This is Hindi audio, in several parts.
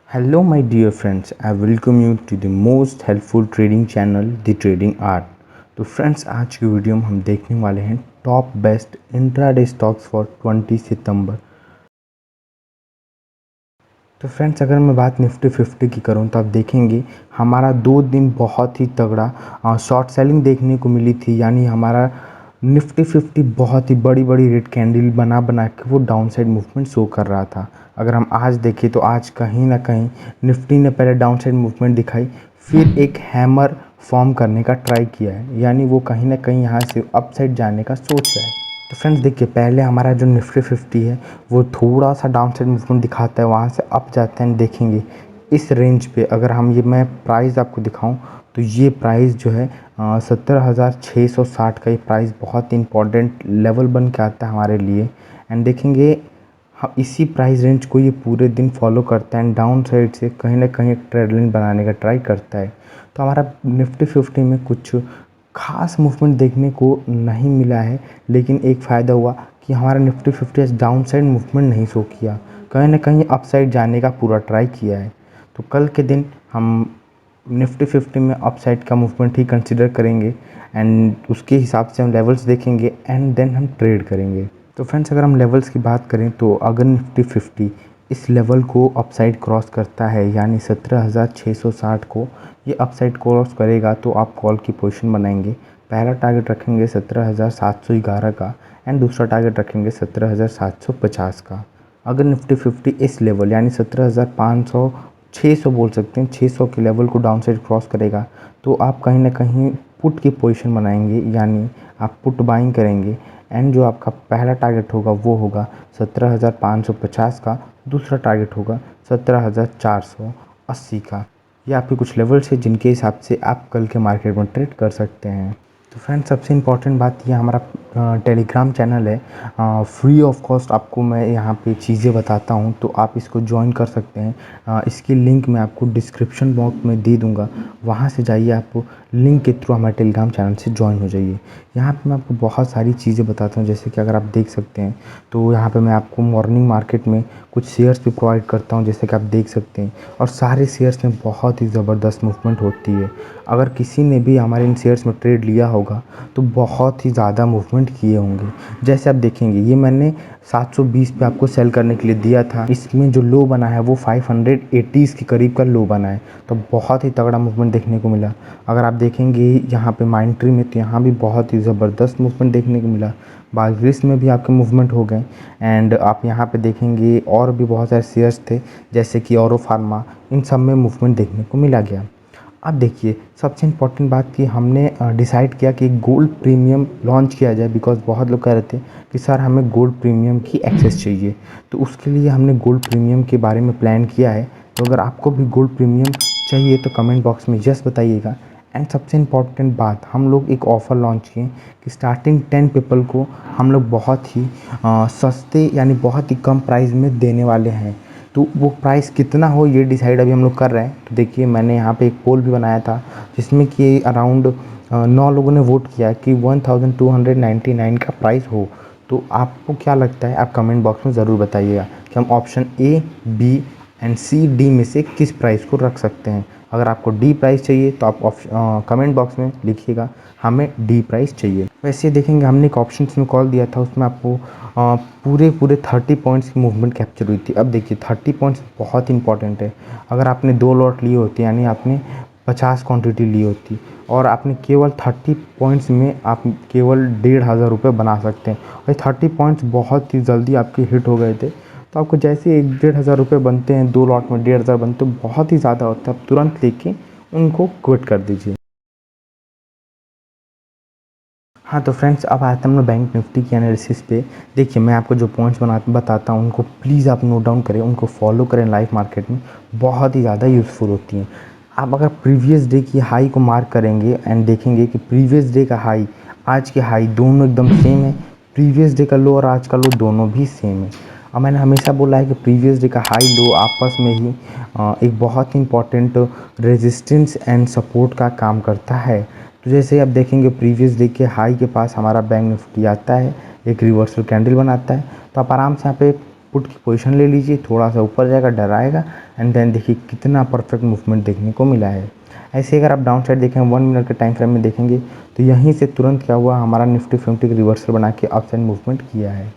Hello, my dear friends. I welcome you to the most helpful trading channel, The Trading Art. तो फ्रेंड्स आज की वीडियो में हम देखने वाले हैं top best intraday stocks for 20 सितंबर। तो फ्रेंड्स अगर मैं बात निफ्टी 50 की करूं तो आप देखेंगे हमारा 2 दिन बहुत ही तगड़ा शॉर्ट सेलिंग देखने को मिली थी। यानी हमारा निफ्टी 50 बहुत ही बड़ी बड़ी रेड कैंडल बना बना के वो डाउन साइड मूवमेंट शो कर रहा था। अगर हम आज देखें तो आज कहीं ना कहीं निफ्टी ने पहले डाउन साइड मूवमेंट दिखाई, फिर एक हैमर फॉर्म करने का ट्राई किया है। यानी वो कहीं ना कहीं यहाँ से अप साइड जाने का सोच रहा है। तो फ्रेंड्स देखिए, पहले हमारा जो निफ्टी 50 है वो थोड़ा सा डाउन साइड मूवमेंट दिखाता है, वहाँ से अप जाते हैं। देखेंगे इस रेंज पे अगर हम मैं प्राइस आपको दिखाऊं तो ये प्राइस जो है 17,660 का ये प्राइस बहुत इंपॉर्टेंट लेवल बन के आता है हमारे लिए। एंड देखेंगे इसी प्राइस रेंज को ये पूरे दिन फॉलो करता है एंड डाउन साइड से कहीं ना कहीं एक ट्रेंड लाइन बनाने का ट्राई करता है। तो हमारा निफ्टी 50 में कुछ खास मूवमेंट देखने को नहीं मिला है, लेकिन एक फ़ायदा हुआ कि हमारा निफ्टी 50 डाउन साइड मूवमेंट नहीं शो किया, कहीं ना कहीं अप साइड जाने का पूरा ट्राई किया है। तो कल के दिन हम निफ्टी 50 में अप साइड का मूवमेंट ही कंसिडर करेंगे एंड उसके हिसाब से हम लेवल्स देखेंगे एंड देन हम ट्रेड करेंगे। तो फ्रेंड्स अगर हम लेवल्स की बात करें तो अगर निफ्टी 50 इस लेवल को अपसाइड क्रॉस करता है, यानी 17,660 को ये अपसाइड क्रॉस करेगा तो आप कॉल की पोजीशन बनाएंगे। पहला टारगेट रखेंगे 17,711 का एंड दूसरा टारगेट रखेंगे 17,750 का। अगर निफ्टी 50 इस लेवल यानी 17,500 600 बोल सकते हैं, 600 के लेवल को डाउन साइड क्रॉस करेगा तो आप कहीं ना कहीं पुट की पोजीशन बनाएंगे, यानी आप पुट बाइंग करेंगे। एंड जो आपका पहला टारगेट होगा वो होगा 17,550 का, दूसरा टारगेट होगा 17,480 का। ये आपके कुछ लेवल्स है जिनके हिसाब से आप कल के मार्केट में ट्रेड कर सकते हैं। तो फ्रेंड्स सबसे इम्पॉर्टेंट बात ये हमारा टेलीग्राम चैनल है, फ्री ऑफ कॉस्ट आपको मैं यहाँ पे चीज़ें बताता हूँ, तो आप इसको ज्वाइन कर सकते हैं। इसकी लिंक मैं आपको डिस्क्रिप्शन बॉक्स में दे दूँगा, वहाँ से जाइए, आप लिंक के थ्रू हमारे टेलीग्राम चैनल से ज्वाइन हो जाइए। यहाँ पे मैं आपको बहुत सारी चीज़ें बताता हूँ, जैसे कि अगर आप देख सकते हैं तो यहाँ पे मैं आपको मॉर्निंग मार्केट में कुछ शेयर्स भी प्रोवाइड करता हूँ, जैसे कि आप देख सकते हैं। और सारे शेयर्स में बहुत ही ज़बरदस्त मूवमेंट होती है। अगर किसी ने भी हमारे इन शेयर्स में ट्रेड लिया होगा तो बहुत ही ज़्यादा मूवमेंट किए होंगे। जैसे आप देखेंगे ये मैंने 720 पे आपको सेल करने के लिए दिया था, इसमें जो लो बना है वो 580 के करीब का लो बना है, तो बहुत ही तगड़ा मूवमेंट देखने को मिला। अगर आप देखेंगे यहाँ पे माइंट्री में तो यहाँ भी बहुत ही ज़बरदस्त मूवमेंट देखने को मिला। बागरिस में भी आपके मूवमेंट हो गए एंड आप यहाँ पे देखेंगे और भी बहुत सारे शेयर्स थे जैसे कि औरो फार्मा, इन सब में मूवमेंट देखने को मिला गया। अब देखिए सबसे इम्पोर्टेंट बात कि हमने डिसाइड किया कि गोल्ड प्रीमियम लॉन्च किया जाए, बिकॉज़ बहुत लोग कह रहे थे कि सर हमें गोल्ड प्रीमियम की एक्सेस चाहिए। तो उसके लिए हमने गोल्ड प्रीमियम के बारे में प्लान किया है। तो अगर आपको भी गोल्ड प्रीमियम चाहिए तो कमेंट बॉक्स में यस बताइएगा। एंड सबसे इम्पॉर्टेंट बात, हम लोग एक ऑफ़र लॉन्च किए कि स्टार्टिंग 10 पीपल को हम लोग बहुत ही सस्ते यानी बहुत ही कम प्राइस में देने वाले हैं। तो वो प्राइस कितना हो ये डिसाइड अभी हम लोग कर रहे हैं। तो देखिए मैंने यहाँ पे एक पोल भी बनाया था जिसमें कि अराउंड 9 लोगों ने वोट किया कि 1299 का प्राइस हो। तो आपको क्या लगता है, आप कमेंट बॉक्स में ज़रूर बताइएगा कि हम option A, B and C, D में से किस प्राइस को रख सकते हैं। अगर आपको डी प्राइस चाहिए तो आप कमेंट बॉक्स में लिखिएगा हमें डी प्राइस चाहिए। वैसे देखेंगे हमने एक ऑप्शन में कॉल दिया था, उसमें आपको पूरे 30 पॉइंट्स की मूवमेंट कैप्चर हुई थी। अब देखिए 30 पॉइंट्स बहुत इंपॉर्टेंट है। अगर आपने 2 लॉट लिए होते यानी आपने 50 क्वांटिटी ली होती और आपने केवल 30 पॉइंट्स में आप केवल 1,500 रुपये बना सकते हैं। और 30 पॉइंट्स बहुत ही जल्दी आपके हिट हो गए थे, तो आपको जैसे 1,500 रुपये बनते हैं, 2 लॉट में 1,500 बनते हैं, बहुत ही ज़्यादा होता है। आप तुरंत लेके उनको क्विट कर दीजिए। हाँ तो फ्रेंड्स अब आते हैं हम लोग बैंक निफ्टी की एनालिसिस पे। देखिए मैं आपको जो पॉइंट्स बताता हूँ उनको प्लीज़ आप नोट डाउन करें, उनको फॉलो करें। लाइव मार्केट में बहुत ही ज़्यादा यूज़फुल होती हैं। आप अगर प्रीवियस डे की हाई को मार्क करेंगे एंड देखेंगे कि प्रीवियस डे का हाई आज के हाई दोनों एकदम सेम है, प्रीवियस डे का लो और आज का लो दोनों भी सेम है। और मैंने हमेशा बोला है कि प्रीवियस डे का हाई लो आपस में ही एक बहुत ही इंपॉर्टेंट रेजिस्टेंस एंड सपोर्ट का काम करता है। तो जैसे आप देखेंगे प्रीवियस डे के हाई के पास हमारा बैंक निफ्टी आता है, एक रिवर्सल कैंडल बनाता है, तो आप आराम से यहाँ पे पुट की पोजीशन ले लीजिए, थोड़ा सा ऊपर जाएगा, डर आएगा एंड देन देखिए कितना परफेक्ट मूवमेंट देखने को मिला है। ऐसे अगर आप डाउन साइड देखें 1 मिनट के टाइम फ्रेम में देखेंगे तो यहीं से तुरंत क्या हुआ, हमारा निफ्टी 50 रिवर्सल बना के अप साइड मूवमेंट किया है।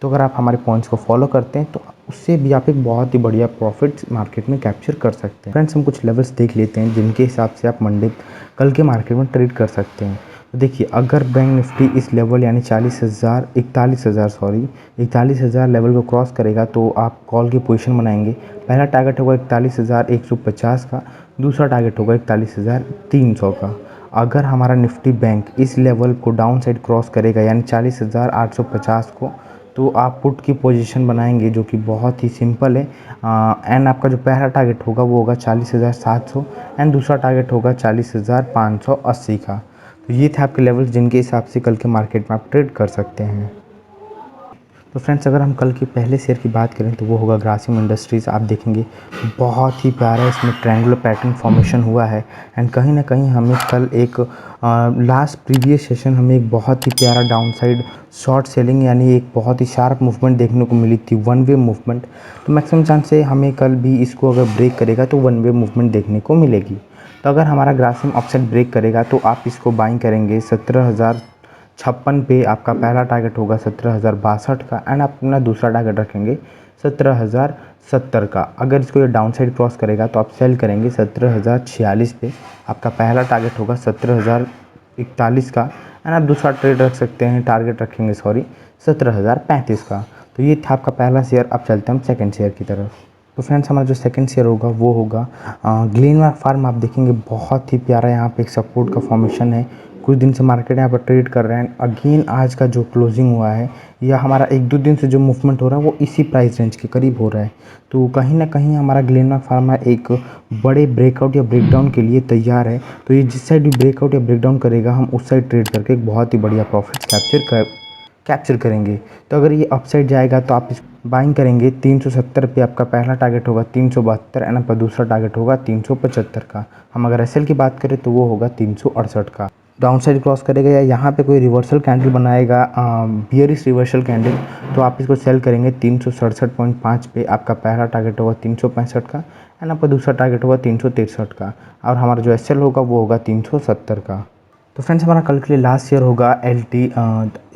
तो अगर आप हमारे पॉइंट्स को फॉलो करते हैं तो उससे भी आप एक बहुत ही बढ़िया प्रॉफिट मार्केट में कैप्चर कर सकते हैं। फ्रेंड्स हम कुछ लेवल्स देख लेते हैं जिनके हिसाब से आप मंडे कल के मार्केट में ट्रेड कर सकते हैं। तो देखिए अगर बैंक निफ्टी इस लेवल यानी 41,000 लेवल को क्रॉस करेगा तो आप कॉल की पोजीशन बनाएंगे। पहला टारगेट होगा 41,150 का, दूसरा टारगेट होगा 41,300 का। अगर हमारा निफ्टी बैंक इस लेवल को डाउन साइड क्रॉस करेगा यानी 40,850 को, तो आप पुट की पोजीशन बनाएंगे जो कि बहुत ही सिंपल है। एंड आपका जो पहला टारगेट होगा वो होगा 40,700 एंड दूसरा टारगेट होगा 40,580 का। तो ये थे आपके लेवल्स जिनके हिसाब से कल के मार्केट में आप ट्रेड कर सकते हैं। तो फ्रेंड्स अगर हम कल के पहले शेयर की बात करें तो वो होगा ग्रासिम इंडस्ट्रीज़। आप देखेंगे बहुत ही प्यारा इसमें ट्रायंगुलर पैटर्न फॉर्मेशन हुआ है एंड कहीं ना कहीं हमें कल एक लास्ट प्रीवियस सेशन हमें एक बहुत ही प्यारा डाउन साइड शॉर्ट सेलिंग यानी एक बहुत ही शार्प मूवमेंट देखने को मिली थी, वन वे मूवमेंट। तो मैक्सिमम चांस है हमें कल भी इसको अगर ब्रेक करेगा तो वन वे मूवमेंट देखने को मिलेगी। तो अगर हमारा ग्रासिम अपसाइड ब्रेक करेगा तो आप इसको बाइंग करेंगे 17,056 पे। आपका पहला टारगेट होगा 17,062 का एंड आप अपना दूसरा टारगेट रखेंगे 17,070 का। अगर इसको ये डाउन साइड क्रॉस करेगा तो आप सेल करेंगे 17,046 पे। आपका पहला टारगेट होगा 17,041 का एंड आप दूसरा ट्रेड रख सकते हैं, टारगेट रखेंगे 17,035 का। तो ये था आपका पहला शेयर। अब चलते हैं हम सेकंड शेयर की तरफ। तो फ्रेंड्स हमारा जो सेकंड शेयर होगा वो होगा ग्लेनमार्क फार्म। आप देखेंगे बहुत ही प्यारा यहाँ पे एक सपोर्ट का फॉर्मेशन है। कुछ दिन से मार्केट यहाँ पर ट्रेड कर रहे हैं। अगेन आज का जो क्लोजिंग हुआ है या हमारा 1-2 दिन से जो मूवमेंट हो रहा है वो इसी प्राइस रेंज के करीब हो रहा है। तो कहीं ना कहीं हमारा ग्लेनमार्क फार्मा एक बड़े ब्रेकआउट या ब्रेकडाउन के लिए तैयार है। तो ये जिस साइड भी ब्रेकआउट या ब्रेकडाउन करेगा हम उस साइड ट्रेड करके एक बहुत ही बढ़िया प्रॉफिट कैप्चर करेंगे। तो अगर ये अपसाइड जाएगा तो आप इस बाइंग करेंगे 370 पे। आपका पहला टारगेट होगा 372 एंड आपका दूसरा टारगेट होगा 375 का। हम अगर एसएल की बात करें तो वो होगा 368 का। डाउन साइड क्रॉस करेगा या यहाँ पे कोई रिवर्सल कैंडल बनाएगा बियरिश रिवर्सल कैंडल, तो आप इसको सेल करेंगे 367.5 पे। आपका पहला टारगेट होगा 365 का एंड आपका दूसरा टारगेट होगा 363 का और हमारा जो एसएल होगा वो होगा 370 का। तो फ्रेंड्स हमारा कल के लिए लास्ट शेयर होगा एलटी।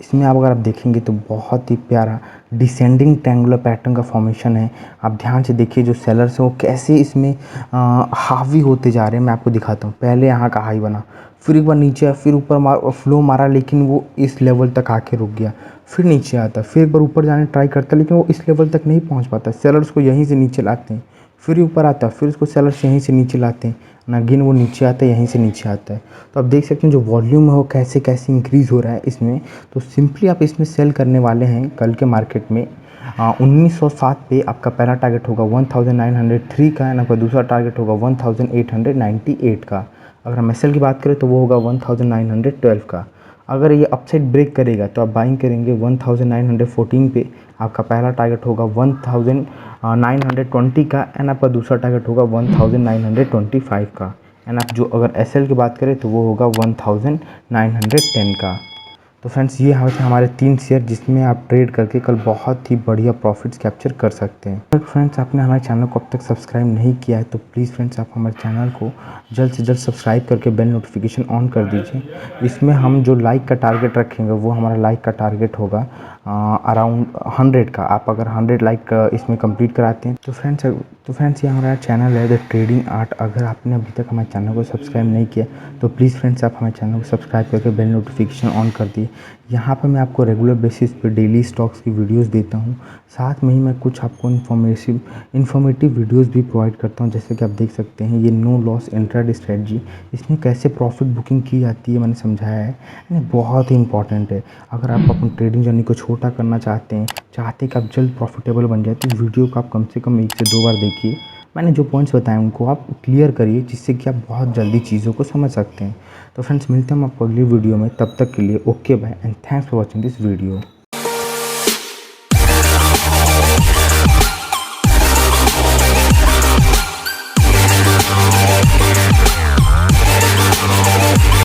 इसमें आप अगर आप देखेंगे तो बहुत ही प्यारा डिसेंडिंग ट्रायंगुलर पैटर्न का फॉर्मेशन है। आप ध्यान से देखिए जो सेलर्स हैं वो कैसे इसमें हावी होते जा रहे हैं। मैं आपको दिखाता हूँ। पहले यहाँ का हाई बना, फिर एक बार नीचे आया, फिर ऊपर फ्लो मारा लेकिन वो इस लेवल तक आके रुक गया, फिर नीचे आता, फिर एक बार ऊपर जाने ट्राई करता लेकिन वो इस लेवल तक नहीं पहुँच पाता। सेलर्स को यहीं से नीचे लाते हैं, फिर ऊपर आता, फिर उसको सेलर्स यहीं से नीचे लाते हैं, अगेन वो नीचे आता है, यहीं से नीचे आता है। तो आप देख सकते हैं जो वॉल्यूम है वो कैसे कैसे इंक्रीज़ हो रहा है इसमें। तो सिंपली आप इसमें सेल करने वाले हैं कल के मार्केट में 1907 पे। आपका पहला टारगेट होगा 1903 का एंड आपका दूसरा टारगेट होगा 1898 का। अगर हम एसएल की बात करें तो वो होगा 1912 का। अगर ये अपसाइड ब्रेक करेगा तो आप बाइंग करेंगे 1914 पे। आपका पहला टारगेट होगा 1920 का एंड आपका दूसरा टारगेट होगा 1925 का एंड आप जो अगर एसएल की बात करें तो वो होगा 1910 का। तो फ्रेंड्स ये हमारे 3 शेयर जिसमें आप ट्रेड करके कल बहुत ही बढ़िया प्रॉफिट्स कैप्चर कर सकते हैं। तो फ्रेंड्स आपने हमारे चैनल को अब तक सब्सक्राइब नहीं किया है तो प्लीज़ फ्रेंड्स आप हमारे चैनल को जल्द से जल्द सब्सक्राइब करके बेल नोटिफिकेशन ऑन कर दीजिए। इसमें हम जो लाइक का टारगेट रखेंगे वो हमारा लाइक का टारगेट होगा अराउंड 100 का। आप अगर 100 लाइक इसमें कंप्लीट कराते हैं तो फ्रेंड्स ये हमारा चैनल है द ट्रेडिंग आर्ट। अगर आपने अभी तक हमारे चैनल को सब्सक्राइब नहीं किया तो प्लीज़ फ्रेंड्स आप हमारे चैनल को सब्सक्राइब करके बेल नोटिफिकेशन ऑन कर दिए। यहाँ पर मैं आपको रेगुलर बेसिस पे डेली स्टॉक्स की वीडियोस देता हूँ, साथ में ही मैं कुछ आपको इन्फॉर्मेटिव वीडियोस भी प्रोवाइड करता हूँ। जैसे कि आप देख सकते हैं ये नो लॉस इंट्राडे स्ट्रेटजी, इसमें कैसे प्रॉफिट बुकिंग की जाती है मैंने समझाया है। ये बहुत ही इंपॉर्टेंट है। अगर आप अपनी ट्रेडिंग जर्नी को छोटा करना चाहते हैं कि आप जल्द प्रॉफिटेबल बन जाए तो वीडियो को आप कम से कम 1 से 2 बार देखिए। मैंने जो पॉइंट्स बताए उनको आप क्लियर करिए जिससे कि आप बहुत जल्दी चीज़ों को समझ सकते हैं। तो फ्रेंड्स मिलते हैं हम आपको अगली वीडियो में, तब तक के लिए okay bye and thanks for watching this video.